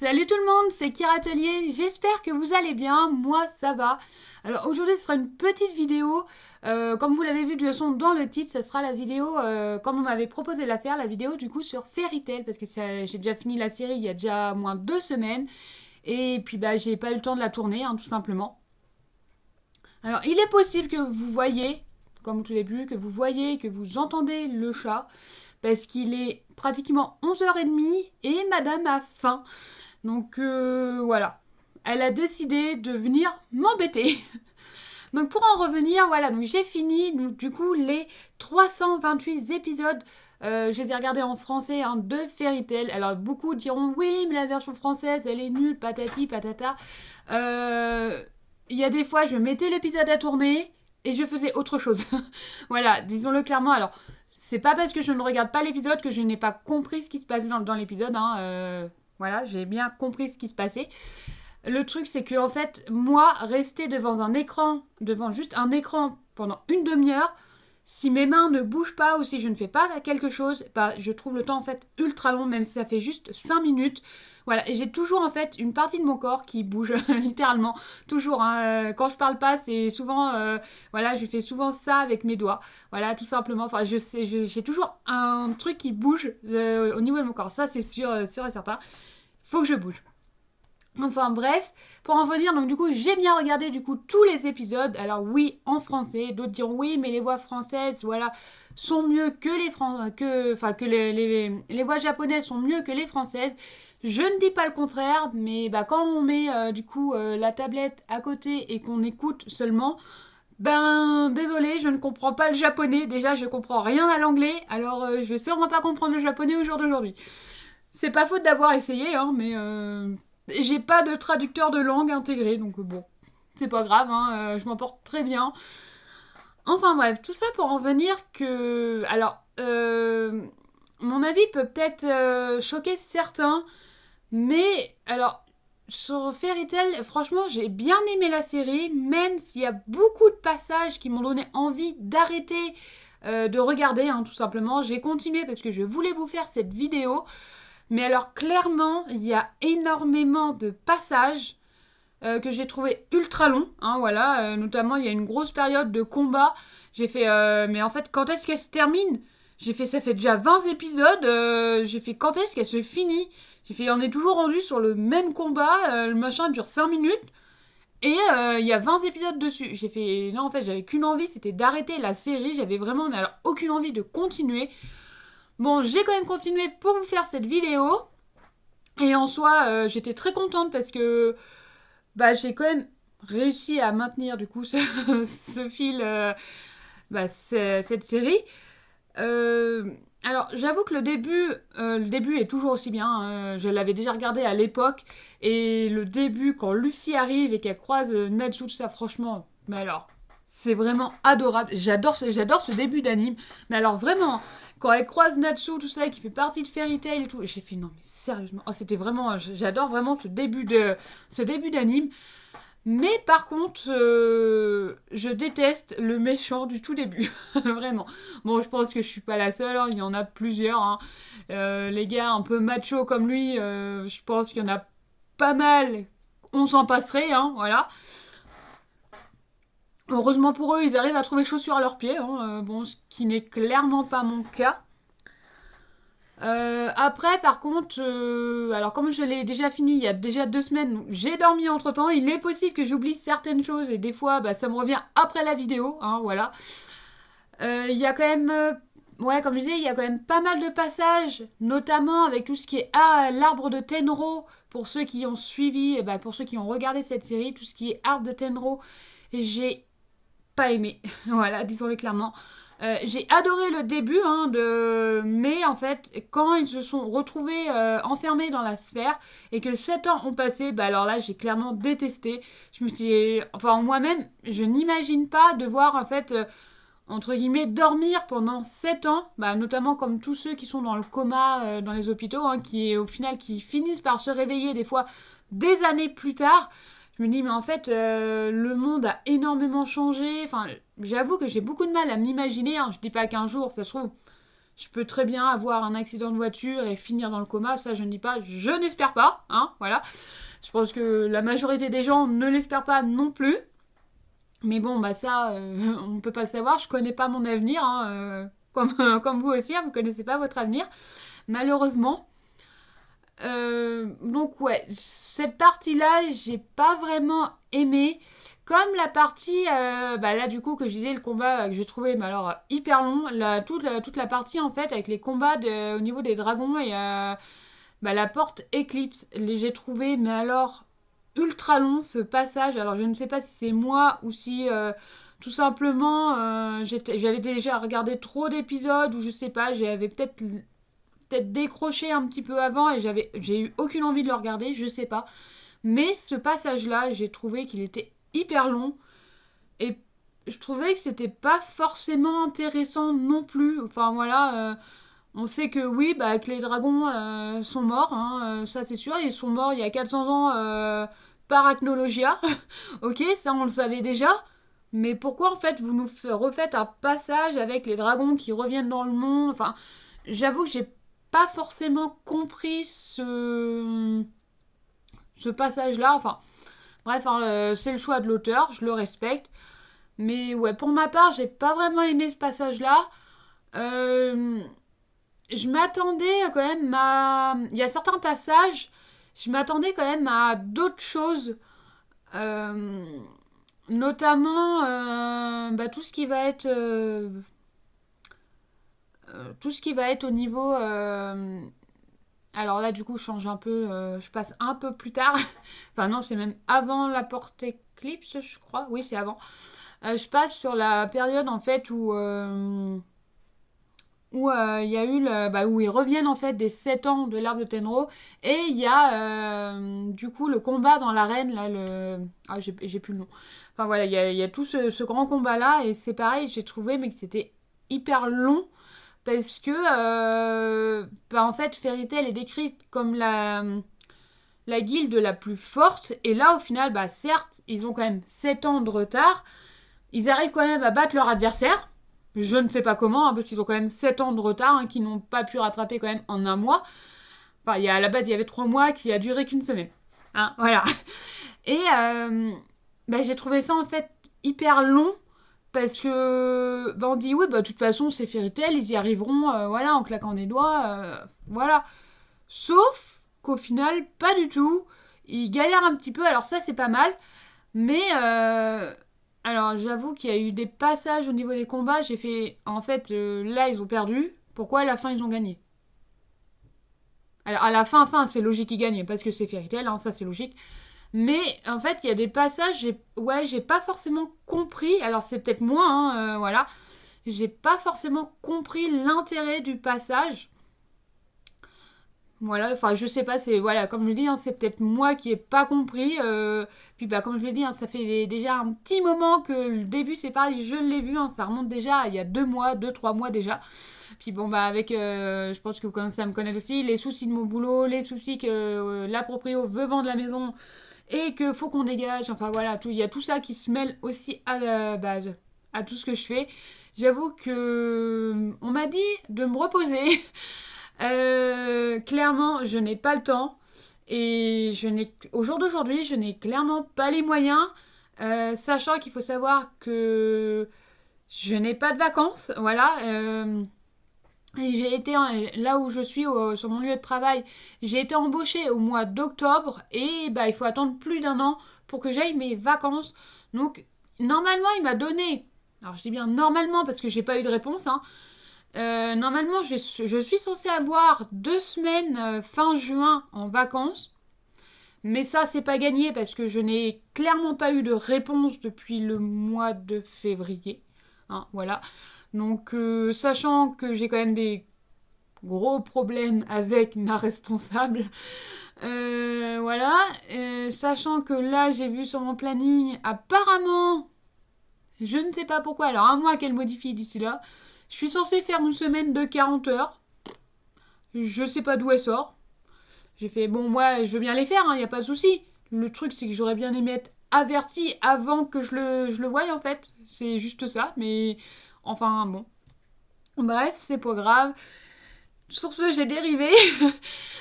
Salut tout le monde, c'est Kira Atelier, j'espère que vous allez bien, moi ça va. Alors aujourd'hui ce sera une petite vidéo, comme vous l'avez vu de toute façon dans le titre, ce sera la vidéo, comme on m'avait proposé de la faire, la vidéo du coup sur Fairy Tail, parce que j'ai déjà fini la série il y a déjà moins de 2 semaines, et puis bah j'ai pas eu le temps de la tourner, tout simplement. Alors il est possible que vous voyez, comme au tout début, que vous entendez le chat, parce qu'il est pratiquement 11h30 et madame a faim. Donc voilà, elle a décidé de venir m'embêter. Donc pour en revenir, voilà, donc j'ai fini donc, du coup les 328 épisodes. Je les ai regardés en français de Fairy Tail. Alors beaucoup diront oui, mais la version française elle est nulle, patati patata. Il y a des fois je mettais l'épisode à tourner et je faisais autre chose. Voilà, disons-le clairement. Alors c'est pas parce que je ne regarde pas l'épisode que je n'ai pas compris ce qui se passait dans l'épisode. Voilà, j'ai bien compris ce qui se passait. Le truc, c'est que en fait, moi, rester devant juste un écran pendant une demi-heure, si mes mains ne bougent pas ou si je ne fais pas quelque chose, bah, je trouve le temps en fait ultra long, même si ça fait juste 5 minutes. Voilà, et j'ai toujours en fait une partie de mon corps qui bouge, littéralement, toujours. Quand je parle pas, c'est souvent, voilà, je fais souvent ça avec mes doigts, voilà, tout simplement. Enfin, j'ai toujours un truc qui bouge au niveau de mon corps, ça c'est sûr et certain. Faut que je bouge. Enfin bref, pour en venir, donc du coup j'ai bien regardé du coup tous les épisodes. Alors oui, en français, d'autres diront oui, mais les voix françaises, voilà, sont mieux que les voix japonaises sont mieux que les françaises. Je ne dis pas le contraire, mais bah, quand on met la tablette à côté et qu'on écoute seulement, ben désolé, je ne comprends pas le japonais. Déjà, je comprends rien à l'anglais, alors je vais sûrement pas comprendre le japonais au jour d'aujourd'hui. C'est pas faute d'avoir essayé, mais j'ai pas de traducteur de langue intégré, donc bon, c'est pas grave, je m'en porte très bien. Enfin bref, tout ça pour en venir que... Alors, mon avis peut peut-être choquer certains, mais alors, sur Fairy Tail, franchement, j'ai bien aimé la série, même s'il y a beaucoup de passages qui m'ont donné envie d'arrêter de regarder, tout simplement. J'ai continué parce que je voulais vous faire cette vidéo. Mais alors clairement, il y a énormément de passages que j'ai trouvé ultra longs. Voilà, notamment, il y a une grosse période de combat. J'ai fait, mais en fait, quand est-ce qu'elle se termine? J'ai fait, ça fait déjà 20 épisodes. J'ai fait, quand est-ce qu'elle se finit? J'ai fait, on est toujours rendu sur le même combat. Le machin dure 5 minutes. Et il y a 20 épisodes dessus. J'ai fait, non, en fait, j'avais qu'une envie, c'était d'arrêter la série. J'avais vraiment, mais alors, aucune envie de continuer. Bon, j'ai quand même continué pour vous faire cette vidéo. Et en soi, j'étais très contente parce que bah, j'ai quand même réussi à maintenir du coup ce fil, cette série. Alors, j'avoue que le début est toujours aussi bien. Je l'avais déjà regardé à l'époque. Et le début, quand Lucy arrive et qu'elle croise Natsu, tout ça, franchement, mais alors, c'est vraiment adorable. J'adore ce début d'anime. Mais alors, vraiment, quand elle croise Natsu, tout ça, qui fait partie de Fairy Tail et tout, j'ai fait non, mais sérieusement, oh, c'était vraiment. J'adore vraiment ce début d'anime. Mais par contre, je déteste le méchant du tout début. Vraiment. Bon, je pense que je suis pas la seule, il y en a plusieurs. Les gars un peu macho comme lui, je pense qu'il y en a pas mal. On s'en passerait, voilà. Heureusement pour eux, ils arrivent à trouver chaussures à leurs pieds. Bon, ce qui n'est clairement pas mon cas. Après, par contre, alors comme je l'ai déjà fini il y a déjà 2 semaines, donc j'ai dormi entre temps. Il est possible que j'oublie certaines choses et des fois, bah, ça me revient après la vidéo, voilà. Il y a quand même, ouais, comme je disais, il y a quand même pas mal de passages, notamment avec tout ce qui est l'arbre de Tenro. Pour ceux qui ont suivi, et bah, pour ceux qui ont regardé cette série, tout ce qui est arbre de Tenro, j'ai pas aimé. Voilà, disons-le clairement. J'ai adoré le début, mais en fait, quand ils se sont retrouvés enfermés dans la sphère et que 7 ans ont passé, bah alors là, j'ai clairement détesté. Je me suis dit, enfin, moi-même, je n'imagine pas devoir, en fait, entre guillemets, dormir pendant 7 ans, bah, notamment comme tous ceux qui sont dans le coma dans les hôpitaux, qui au final, qui finissent par se réveiller des fois des années plus tard. Je me dis, mais en fait, le monde a énormément changé. Enfin, j'avoue que j'ai beaucoup de mal à m'imaginer. Je dis pas qu'un jour, ça se trouve, Je peux très bien avoir un accident de voiture et finir dans le coma, ça je ne dis pas, je n'espère pas, hein, voilà. Je pense que la majorité des gens ne l'espèrent pas non plus. Mais bon, bah ça, on ne peut pas le savoir, je connais pas mon avenir, hein, comme vous aussi, hein, vous connaissez pas votre avenir, malheureusement. Donc ouais, cette partie-là, j'ai pas vraiment aimé. Comme la partie, bah là du coup que je disais, le combat que j'ai trouvé, mais alors hyper long, toute la partie en fait avec les combats au niveau des dragons et bah, la porte Eclipse, j'ai trouvé, mais alors ultra long ce passage. Alors je ne sais pas si c'est moi ou si tout simplement j'avais déjà regardé trop d'épisodes ou je sais pas, j'avais peut-être décroché un petit peu avant et j'ai eu aucune envie de le regarder, je sais pas. Mais ce passage-là, j'ai trouvé qu'il était hyper long et je trouvais que c'était pas forcément intéressant non plus. Enfin voilà, on sait que oui, bah, que les dragons sont morts, hein, ça c'est sûr, ils sont morts il y a 400 ans par Acnologia. Ok, ça on le savait déjà. Mais pourquoi en fait vous nous refaites un passage avec les dragons qui reviennent dans le monde? Enfin, j'avoue que j'ai pas forcément compris ce passage-là. Enfin, bref, hein, c'est le choix de l'auteur, je le respecte. Mais ouais, pour ma part, j'ai pas vraiment aimé ce passage-là. Euh, je m'attendais quand même à... Il y a certains passages, je m'attendais quand même à d'autres choses. Euh, Notamment bah, tout ce qui va être au niveau... alors là, du coup, je change un peu. Je passe un peu plus tard. Enfin non, c'est même avant la porte Eclipse, je crois. Oui, c'est avant. Je passe sur la période en fait où il y a eu où ils reviennent en fait des 7 ans de l'arbre de Tenro et il y a du coup le combat dans l'arène là j'ai plus le nom. Enfin voilà, il y a tout ce grand combat là et c'est pareil, j'ai trouvé mais que c'était hyper long parce que bah, en fait Fairy Tail est décrite comme la guilde la plus forte et là au final bah certes, ils ont quand même 7 ans de retard. Ils arrivent quand même à battre leur adversaire. Je ne sais pas comment, hein, parce qu'ils ont quand même 7 ans de retard, hein, qu'ils n'ont pas pu rattraper quand même en un mois. Enfin, à la base, il y avait 3 mois qui a duré qu'une semaine. Hein, voilà. Et bah, j'ai trouvé ça en fait hyper long. Parce que bah, on dit oui, bah, de toute façon, c'est Fairy Tail, ils y arriveront voilà, en claquant des doigts. Voilà. Sauf qu'au final, pas du tout. Ils galèrent un petit peu, alors ça, c'est pas mal. Mais alors j'avoue qu'il y a eu des passages au niveau des combats. J'ai fait en fait là ils ont perdu. Pourquoi à la fin ils ont gagné? Alors à la fin c'est logique qu'ils gagnent parce que c'est Fairy Tail, hein, ça c'est logique. Mais en fait il y a des passages j'ai pas forcément compris. Alors c'est peut-être moi hein, voilà. J'ai pas forcément compris l'intérêt du passage. Voilà, enfin je sais pas, c'est voilà, comme je le dis, hein, c'est peut-être moi qui ai pas compris. Puis bah comme je l'ai dit, hein, ça fait déjà un petit moment que le début c'est pareil, je l'ai vu, hein, ça remonte déjà à il y a 2 mois, 2, 3 mois déjà. Puis bon bah avec, je pense que vous commencez à me connaître aussi, les soucis de mon boulot, les soucis que la proprio veut vendre la maison et que faut qu'on dégage. Enfin voilà, il y a tout ça qui se mêle aussi à tout ce que je fais. J'avoue que on m'a dit de me reposer. Clairement, je n'ai pas le temps. Et au jour d'aujourd'hui, je n'ai clairement pas les moyens. Sachant qu'il faut savoir que je n'ai pas de vacances. Voilà. Et j'ai été, là où je suis, sur mon lieu de travail, j'ai été embauchée au mois d'octobre. Et bah, il faut attendre plus d'un an pour que j'aille mes vacances. Donc, normalement, il m'a donné. Alors, je dis bien normalement parce que j'ai pas eu de réponse. Hein. Normalement, je suis censée avoir 2 semaines fin juin en vacances. Mais ça, c'est pas gagné parce que je n'ai clairement pas eu de réponse depuis le mois de février. Hein, voilà. Donc, sachant que j'ai quand même des gros problèmes avec ma responsable. Voilà. Sachant que là, j'ai vu sur mon planning, apparemment, je ne sais pas pourquoi, alors à moins qu'elle modifie d'ici là, je suis censée faire une semaine de 40 heures. Je sais pas d'où elle sort. J'ai fait, bon, moi, je veux bien les faire, il n'y a pas de souci. Le truc, c'est que j'aurais bien aimé être avertie avant que je le voie, en fait. C'est juste ça, mais enfin, bon. Bref, c'est pas grave. Sur ce, j'ai dérivé.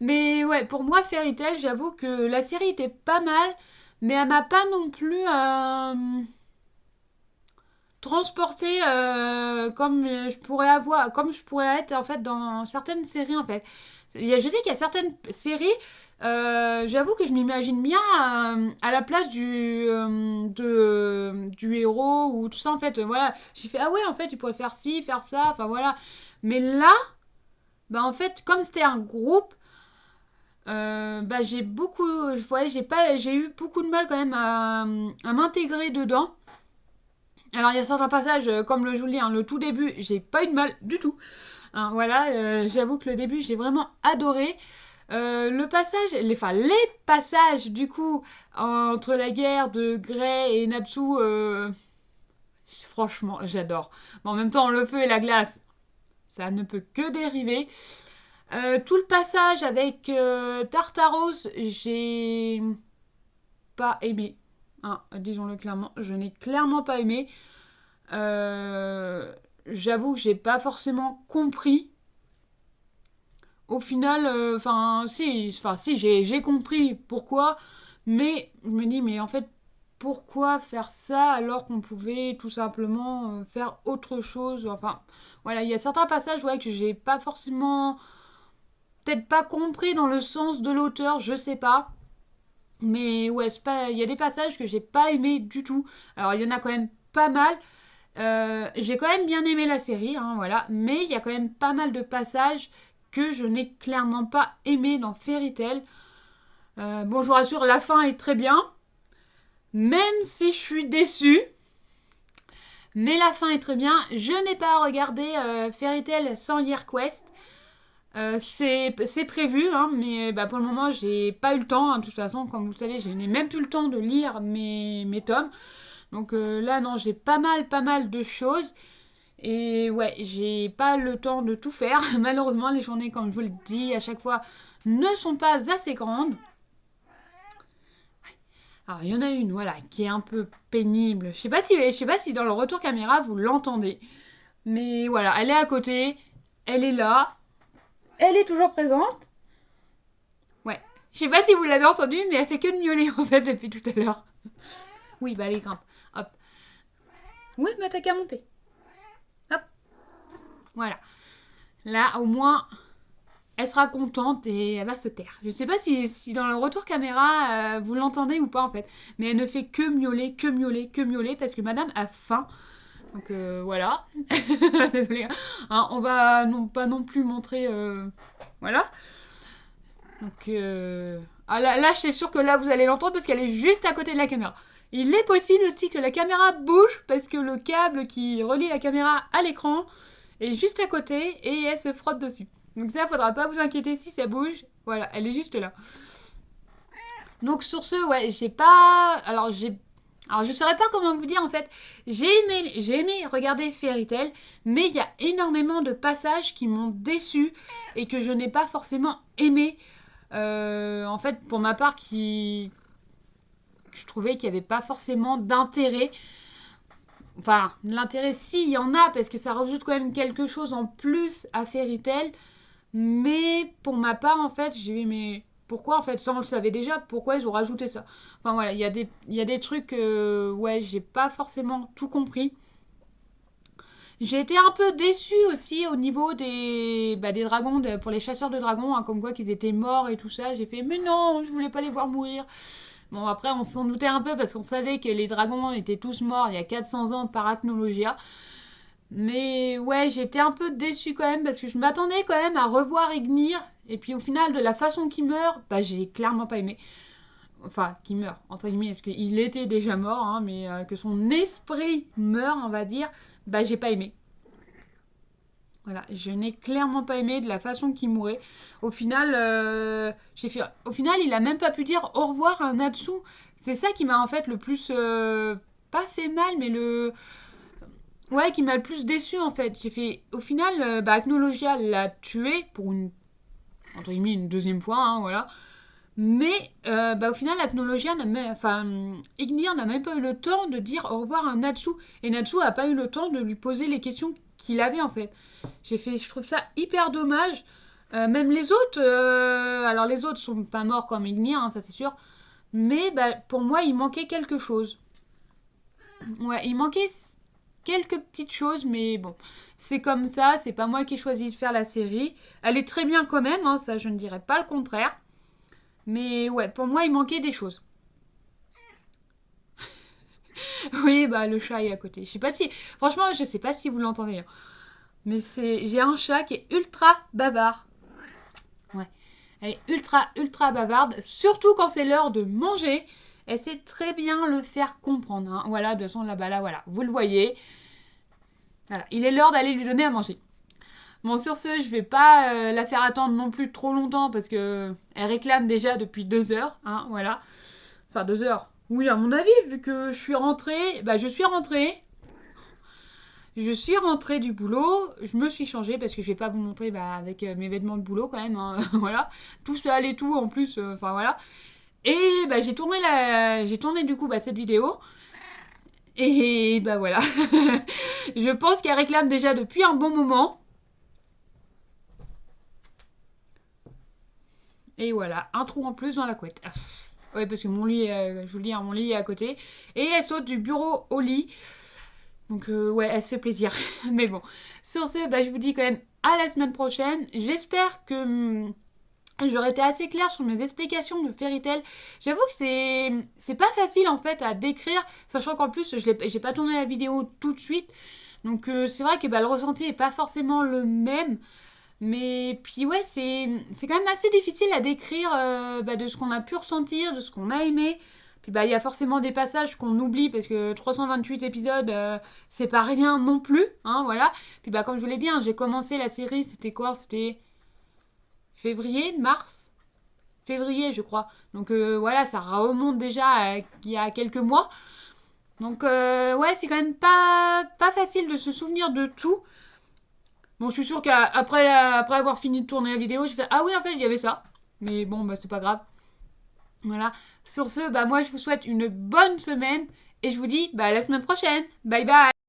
Mais ouais, pour moi, Fairy Tail, j'avoue que la série était pas mal, mais elle m'a pas non plus transportée comme je pourrais être en fait dans certaines séries en fait. Je sais qu'il y a certaines séries, j'avoue que je m'imagine bien à la place du héros ou tout ça en fait. Voilà, j'ai fait ah ouais en fait il pourrait faire ci, faire ça, enfin voilà. Mais là, bah en fait comme c'était un groupe, bah j'ai eu beaucoup de mal quand même à m'intégrer dedans. Alors il y a certains passages, comme je vous le dis, hein, le tout début, j'ai pas eu de mal du tout. Hein, voilà, j'avoue que le début, j'ai vraiment adoré. Les passages du coup entre la guerre de Grey et Natsu, franchement, j'adore. Mais en même temps, le feu et la glace, ça ne peut que dériver. Tout le passage avec Tartaros, j'ai pas aimé. Hein, disons-le clairement, je n'ai clairement pas aimé. J'avoue que j'ai pas forcément compris. Au final, si, j'ai compris pourquoi, mais je me dis, mais en fait, pourquoi faire ça alors qu'on pouvait tout simplement faire autre chose. Enfin, voilà, il y a certains passages ouais, que j'ai pas forcément, peut-être pas compris dans le sens de l'auteur, je sais pas. Mais ouais, il y a des passages que j'ai pas aimé du tout. Alors, il y en a quand même pas mal. J'ai quand même bien aimé la série, hein, voilà. Mais il y a quand même pas mal de passages que je n'ai clairement pas aimé dans Fairy Tail. Bon, je vous rassure, la fin est très bien. Même si je suis déçue. Mais la fin est très bien. Je n'ai pas regardé Fairy Tail sans Year Quest. C'est prévu, hein, mais bah, pour le moment, j'ai pas eu le temps. Hein, de toute façon, comme vous le savez, je n'ai même plus le temps de lire mes tomes. Donc là, non, j'ai pas mal de choses. Et ouais, j'ai pas le temps de tout faire. Malheureusement, les journées, comme je vous le dis à chaque fois, ne sont pas assez grandes. Alors, il y en a une, voilà, qui est un peu pénible. Je sais pas si dans le retour caméra, vous l'entendez. Mais voilà, elle est à côté. Elle est là. Elle est toujours présente. Ouais. Je sais pas si vous l'avez entendu, mais elle fait que de miauler, en fait, depuis tout à l'heure. Oui, bah allez, grimpe. Hop. Oui, mais t'as qu'à monter. Hop. Voilà. Là, au moins, elle sera contente et elle va se taire. Je sais pas si dans le retour caméra, vous l'entendez ou pas, en fait. Mais elle ne fait que miauler, que miauler, que miauler, parce que madame a faim. Donc voilà. Désolée. Hein, on va pas non plus montrer... voilà. Donc là, je suis sûre que là, vous allez l'entendre parce qu'elle est juste à côté de la caméra. Il est possible aussi que la caméra bouge parce que le câble qui relie la caméra à l'écran est juste à côté et elle se frotte dessus. Donc ça, faudra pas vous inquiéter si ça bouge. Voilà, elle est juste là. Donc sur ce, ouais, j'ai pas... Alors je saurais pas comment vous dire en fait. J'ai aimé regarder Fairy Tail, mais il y a énormément de passages qui m'ont déçu et que je n'ai pas forcément aimé. En fait, pour ma part, je trouvais qu'il n'y avait pas forcément d'intérêt. Enfin, l'intérêt, si, il y en a, parce que ça rajoute quand même quelque chose en plus à Fairy Tail. Mais pour ma part, en fait, j'ai dit, mais pourquoi, en fait, ça on le savait déjà, pourquoi ils ont rajouté ça? Enfin voilà, il y a des trucs, ouais, j'ai pas forcément tout compris. J'ai été un peu déçue aussi au niveau des dragons, pour les chasseurs de dragons, hein, comme quoi qu'ils étaient morts et tout ça. J'ai fait, mais non, je voulais pas les voir mourir. Bon, après, on s'en doutait un peu parce qu'on savait que les dragons étaient tous morts il y a 400 ans par Acnologia. Mais ouais, j'étais un peu déçue quand même parce que je m'attendais quand même à revoir Ignir. Et puis au final, de la façon qu'il meurt, bah j'ai clairement pas aimé. Enfin, qu'il meurt, entre guillemets, parce qu'il était déjà mort, hein, mais que son esprit meurt, on va dire, bah j'ai pas aimé. Voilà, je n'ai clairement pas aimé de la façon qu'il mourait. Au final, il a même pas pu dire au revoir à Natsu. C'est ça qui m'a en fait le plus, pas fait mal, mais ouais, qui m'a le plus déçu en fait. Au final, Acnologia l'a tué pour entre guillemets, une deuxième fois, hein, voilà. Mais au final, Ignir n'a même pas eu le temps de dire au revoir à Natsu. Et Natsu n'a pas eu le temps de lui poser les questions qu'il avait en fait. Je trouve ça hyper dommage. Même les autres, alors les autres sont pas morts comme Ignir, hein, ça c'est sûr. Mais bah, pour moi, il manquait quelque chose. Ouais, il manquait quelques petites choses, mais bon, c'est comme ça, c'est pas moi qui ai choisi de faire la série. Elle est très bien quand même, hein, ça je ne dirais pas le contraire. Mais ouais, pour moi, il manquait des choses. Oui, bah le chat est à côté. Je sais pas si, franchement, je sais pas si vous l'entendez, hein. Mais j'ai un chat qui est ultra bavard. Ouais, elle est ultra bavarde, surtout quand c'est l'heure de manger. Elle sait très bien le faire comprendre, hein. Voilà, de toute façon, là-bas, là, voilà, vous le voyez. Voilà, il est l'heure d'aller lui donner à manger. Bon, sur ce, je vais pas la faire attendre non plus trop longtemps parce que elle réclame déjà depuis 2 heures, hein, voilà. Enfin, 2 heures. Oui, à mon avis, vu que je suis rentrée, bah je suis rentrée. Je suis rentrée du boulot, je me suis changée parce que je vais pas vous montrer bah, avec mes vêtements de boulot quand même, hein, voilà. Tout sale et tout en plus, enfin voilà. Et bah j'ai tourné du coup bah, cette vidéo. Et bah voilà. Je pense qu'elle réclame déjà depuis un bon moment. Et voilà, un trou en plus dans la couette. Ouais, parce que mon lit, je vous le dis, hein, mon lit est à côté. Et elle saute du bureau au lit. Donc ouais, elle se fait plaisir. Mais bon, sur ce, bah, je vous dis quand même à la semaine prochaine. J'espère que j'aurais été assez claire sur mes explications de Fairy Tail. J'avoue que c'est pas facile en fait à décrire, sachant qu'en plus, j'ai pas tourné la vidéo tout de suite. Donc c'est vrai que bah, le ressenti est pas forcément le même. Mais puis ouais, c'est quand même assez difficile à décrire bah, de ce qu'on a pu ressentir, de ce qu'on a aimé. Puis bah il y a forcément des passages qu'on oublie parce que 328 épisodes, c'est pas rien non plus, hein, voilà. Puis bah comme je vous l'ai dit, hein, j'ai commencé la série, c'était quoi? C'était février, mars? Février, je crois. Donc voilà, ça remonte déjà à il y a quelques mois. Donc ouais, c'est quand même pas facile de se souvenir de tout. Bon, je suis sûre qu'après après avoir fini de tourner la vidéo, je fais ah oui, en fait, il y avait ça. Mais bon, bah c'est pas grave. Voilà. Sur ce, bah moi je vous souhaite une bonne semaine et je vous dis bah à la semaine prochaine. Bye bye.